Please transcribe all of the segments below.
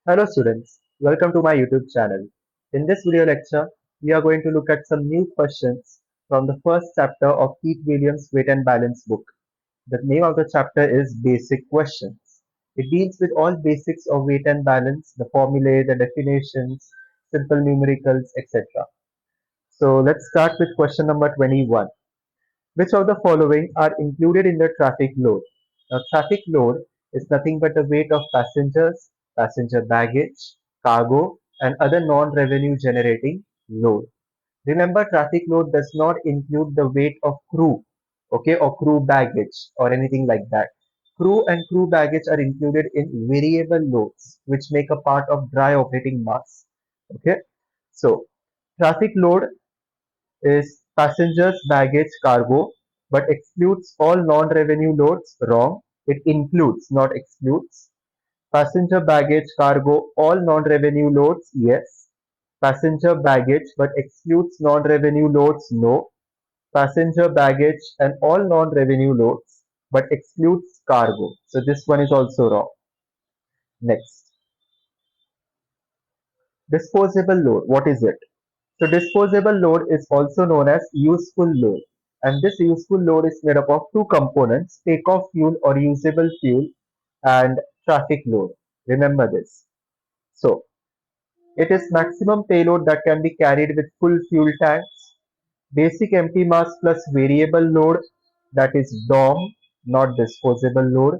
Hello students, welcome to my YouTube channel. In this video lecture, we are going to look at some new questions from the first chapter of Keith Williams' Weight and Balance book. The name of the chapter is Basic Questions. It deals with all basics of weight and balance, the formulae, the definitions, simple numericals, etc. So let's start with question number 21. Which of the following are included in the traffic load? Now, traffic load is nothing but the weight of passengers, passenger baggage, cargo, and other non-revenue generating load. Remember, traffic load does not include the weight of crew, okay, or crew baggage or anything like that. Crew and crew baggage are included in variable loads, which make a part of dry operating mass. Okay, so traffic load is passengers, baggage, cargo, but excludes all non-revenue loads. Wrong. It includes, not excludes. Passenger, baggage, cargo, all non-revenue loads. Yes. Passenger, baggage, but excludes non-revenue loads. No. Passenger, baggage, and all non-revenue loads, but excludes cargo. So this one is also wrong. Next. Disposable load. What is it? So disposable load is also known as useful load, and this useful load is made up of two components: takeoff fuel or usable fuel and traffic load. Remember this. So it is maximum payload that can be carried with full fuel tanks, basic empty mass plus variable load, that is DOM, not disposable load,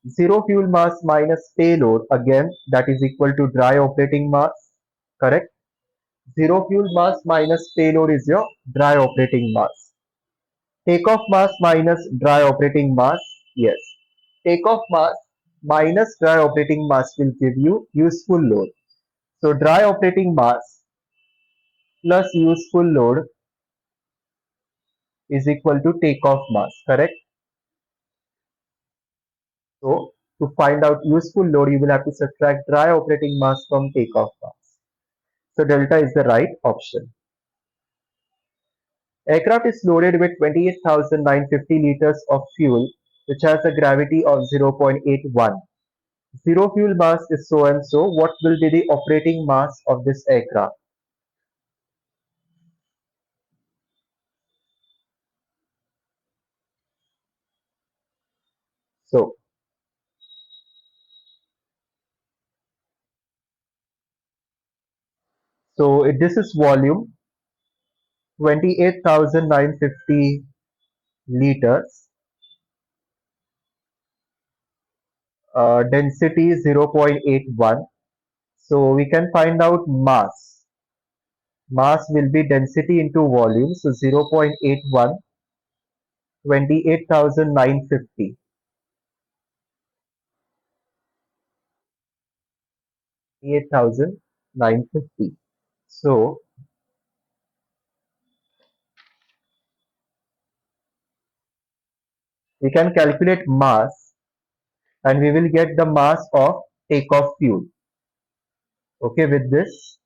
zero fuel mass minus payload, again that is equal to dry operating mass, correct? Zero fuel mass minus payload is your dry operating mass. Takeoff mass minus dry operating mass. Yes. Takeoff mass minus dry operating mass will give you useful load. So dry operating mass plus useful load is equal to takeoff mass, correct? So to find out useful load, you will have to subtract dry operating mass from takeoff mass. So delta is the right option. Aircraft is loaded with 28,950 liters of fuel, which has a gravity of 0.81. Zero fuel mass is so and so. What will be the operating mass of this aircraft? So, this is volume 28,950 liters, density 0.81. So we can find out mass. Mass will be density into volume. So 0.81, 28,950. 28,950. So we can calculate mass and we will get the mass of takeoff fuel. Okay, with this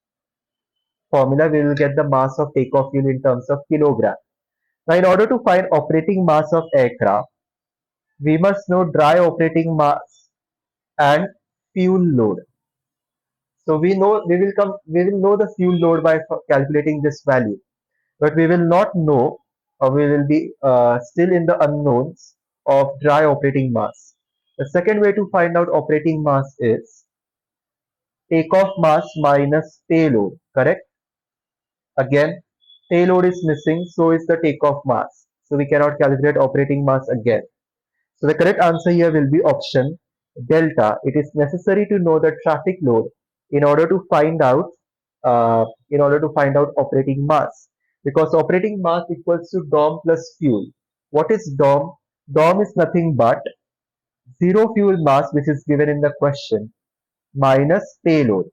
formula, we will get the mass of takeoff fuel in terms of kilogram. Now, in order to find operating mass of aircraft, we must know dry operating mass and fuel load. So we will know the fuel load by calculating this value, but we will not know, or we will be still in the unknowns of dry operating mass. The second way to find out operating mass is takeoff mass minus payload, correct? Again, payload is missing, so is the takeoff mass. So we cannot calculate operating mass again. So the correct answer here will be option delta. It is necessary to know the traffic load in order to find out operating mass, because operating mass equals to DOM plus fuel. What is DOM? DOM is nothing but zero fuel mass, which is given in the question, minus payload,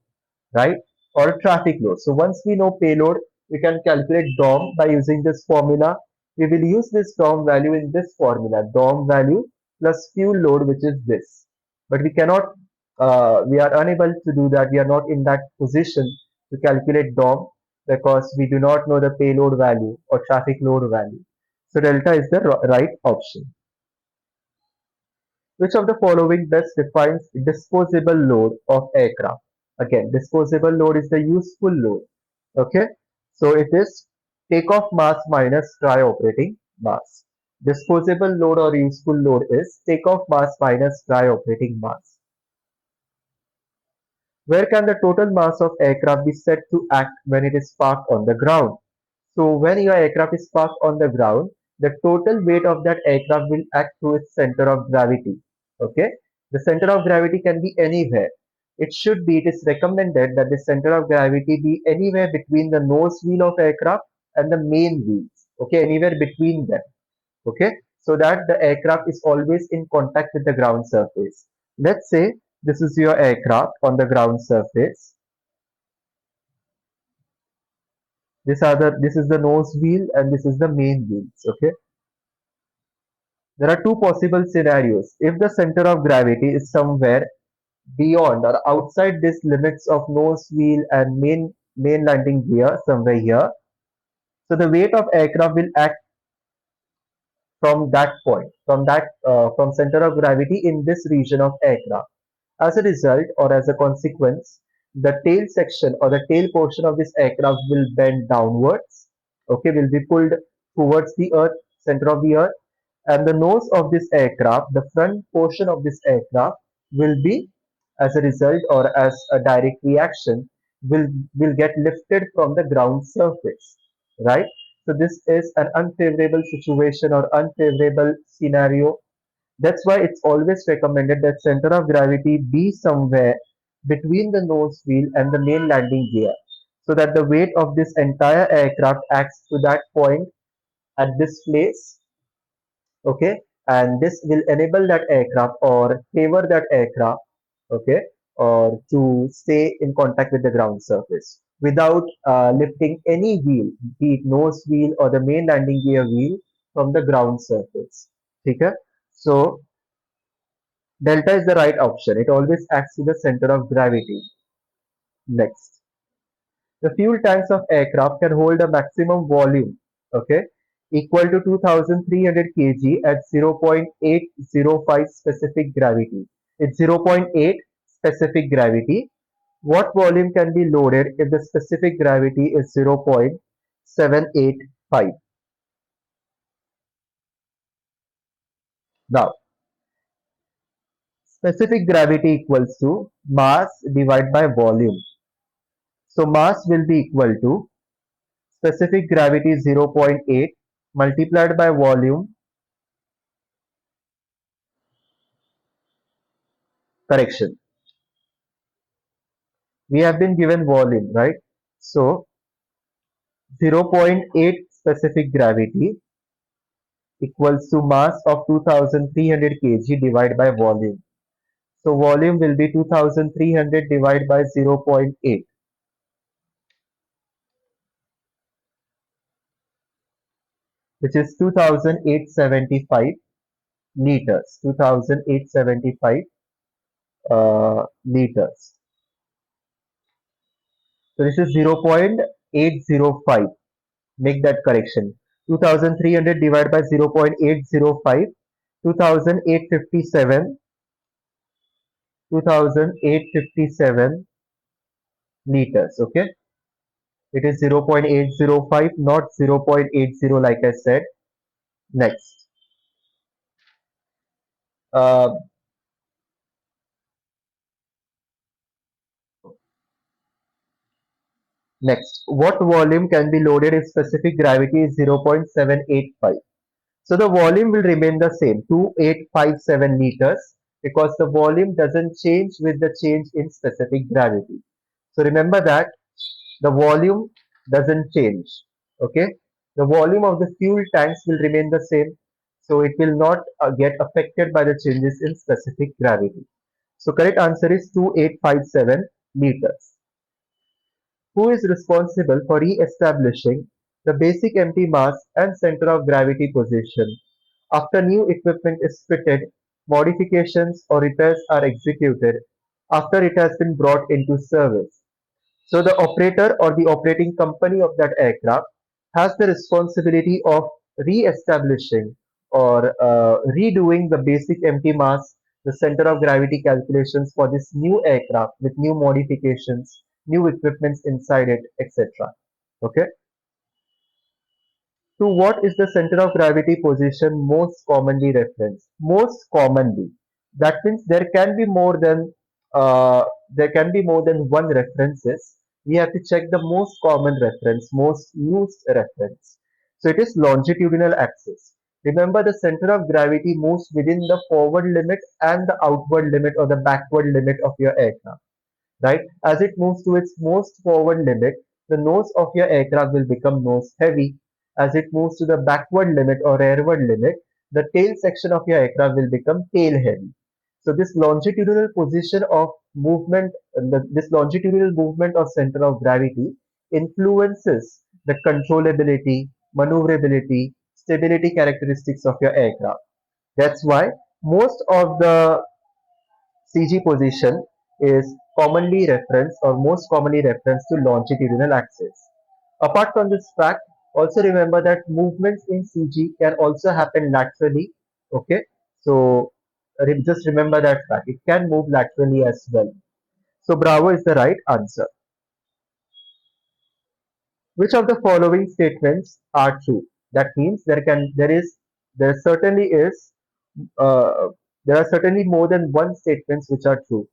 right? Or traffic load. So once we know payload, we can calculate DOM by using this formula. We will use this DOM value in this formula, DOM value plus fuel load, which is this. But we are unable to do that. We are not in that position to calculate DOM because we do not know the payload value or traffic load value. So delta is the right option. Which of the following best defines disposable load of aircraft? Again, disposable load is the useful load. Okay, so it is takeoff mass minus dry operating mass. Disposable load or useful load is takeoff mass minus dry operating mass. Where can the total mass of aircraft be said to act when it is parked on the ground? So when your aircraft is parked on the ground, the total weight of that aircraft will act to its center of gravity. Okay, the center of gravity can be anywhere. It is recommended that the center of gravity be anywhere between the nose wheel of aircraft and the main wheels. Okay, anywhere between them. Okay, so that the aircraft is always in contact with the ground surface. Let's say this is your aircraft on the ground surface. This is the nose wheel and this is the main wheels. Okay, there are two possible scenarios. If the center of gravity is somewhere beyond or outside these limits of nose wheel and main landing gear somewhere here, so the weight of aircraft will act from that point, from center of gravity in this region of aircraft. As a result or as a consequence, the tail section or the tail portion of this aircraft will bend downwards, okay, will be pulled towards the earth, center of the earth, and the nose of this aircraft, the front portion of this aircraft will be, as a result or as a direct reaction, will will get lifted from the ground surface, right? So this is an unfavorable situation or unfavorable scenario. That's why it's always recommended that center of gravity be somewhere between the nose wheel and the main landing gear, so that the weight of this entire aircraft acts to that point at this place. Okay, and this will enable that aircraft or favor that aircraft, okay, or to stay in contact with the ground surface without lifting any wheel, be it nose wheel or the main landing gear wheel, from the ground surface. Okay, so delta is the right option. It always acts to the center of gravity. Next, the fuel tanks of aircraft can hold a maximum volume, okay, equal to 2300 kg at 0.805 specific gravity. It's zero point 0.8 specific gravity. What volume can be loaded if the specific gravity is 0.785? Now, specific gravity equals to mass divided by volume. So mass will be equal to specific gravity 0.8 multiplied by volume. Correction, we have been given volume, right? So 0.8 specific gravity equals to mass of 2300 kg divided by volume. So volume will be 2300 divided by 0.8, which is 2875 liters. 2875 liters. So this is 0.805. Make that correction. 2300 divided by 0.805. 2857 2857 liters. Okay, it is 0.805, not 0.80 like I said. Next, uh, what volume can be loaded if specific gravity is 0.785? So the volume will remain the same, 2857 liters, because the volume doesn't change with the change in specific gravity. So remember that the volume doesn't change. Okay, the volume of the fuel tanks will remain the same, so it will not get affected by the changes in specific gravity. So correct answer is 2857 liters. Who is responsible for re-establishing the basic empty mass and center of gravity position after new equipment is fitted, modifications or repairs are executed after it has been brought into service? So the operator or the operating company of that aircraft has the responsibility of re-establishing or redoing the basic empty mass the center of gravity calculations for this new aircraft with new modifications, new equipments inside it, etc. Okay. To what is the center of gravity position most commonly referenced? Most commonly. That means there can be more than one references. We have to check the most common reference, most used reference. So it is longitudinal axis. Remember, the center of gravity moves within the forward limit and the outward limit or the backward limit of your aircraft, right? As it moves to its most forward limit, the nose of your aircraft will become nose heavy. As it moves to the backward limit or rearward limit, the tail section of your aircraft will become tail heavy. So this longitudinal position of movement, this longitudinal movement of center of gravity influences the controllability, maneuverability, stability characteristics of your aircraft. That's why most of the CG position is commonly referenced or most commonly referenced to longitudinal axis. Apart from this fact, also remember that movements in CG can also happen laterally. Okay, so just remember that fact. It can move laterally as well. So Bravo is the right answer. Which of the following statements are true? That means there certainly is uh, there are certainly more than one statements which are true.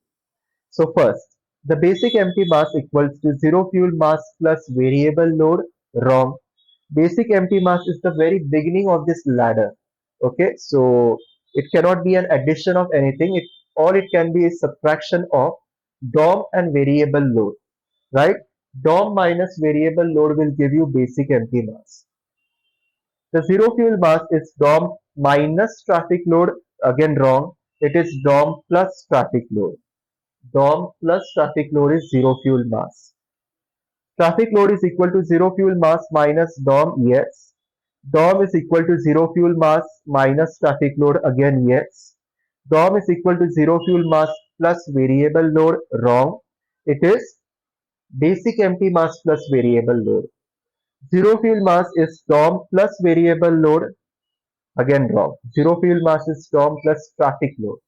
So first, the basic empty mass equals to zero fuel mass plus variable load. Wrong. Basic empty mass is the very beginning of this ladder. Okay, so it cannot be an addition of anything. All it can be is subtraction of DOM and variable load, right? DOM minus variable load will give you basic empty mass. The zero fuel mass is DOM minus traffic load. Again, wrong. It is DOM plus traffic load. DOM plus traffic load is zero fuel mass. Traffic load is equal to zero fuel mass minus DOM, yes. DOM is equal to zero fuel mass minus traffic load, again, yes. DOM is equal to zero fuel mass plus variable load, wrong. It is basic empty mass plus variable load. Zero fuel mass is DOM plus variable load, again, wrong. Zero fuel mass is DOM plus traffic load.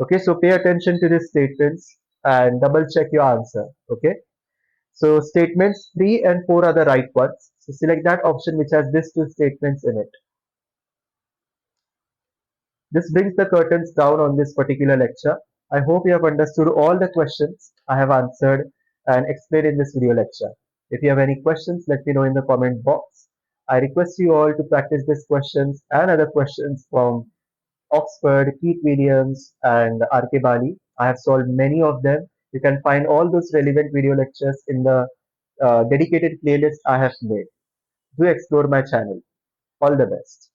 Okay, so pay attention to these statements and double check your answer. Okay. So statements 3 and 4 are the right ones. So select that option which has these two statements in it. This brings the curtains down on this particular lecture. I hope you have understood all the questions I have answered and explained in this video lecture. If you have any questions, let me know in the comment box. I request you all to practice these questions and other questions from Oxford, Keith Williams, and R.K. Bali. I have solved many of them. You can find all those relevant video lectures in the dedicated playlist I have made. Do explore my channel. All the best.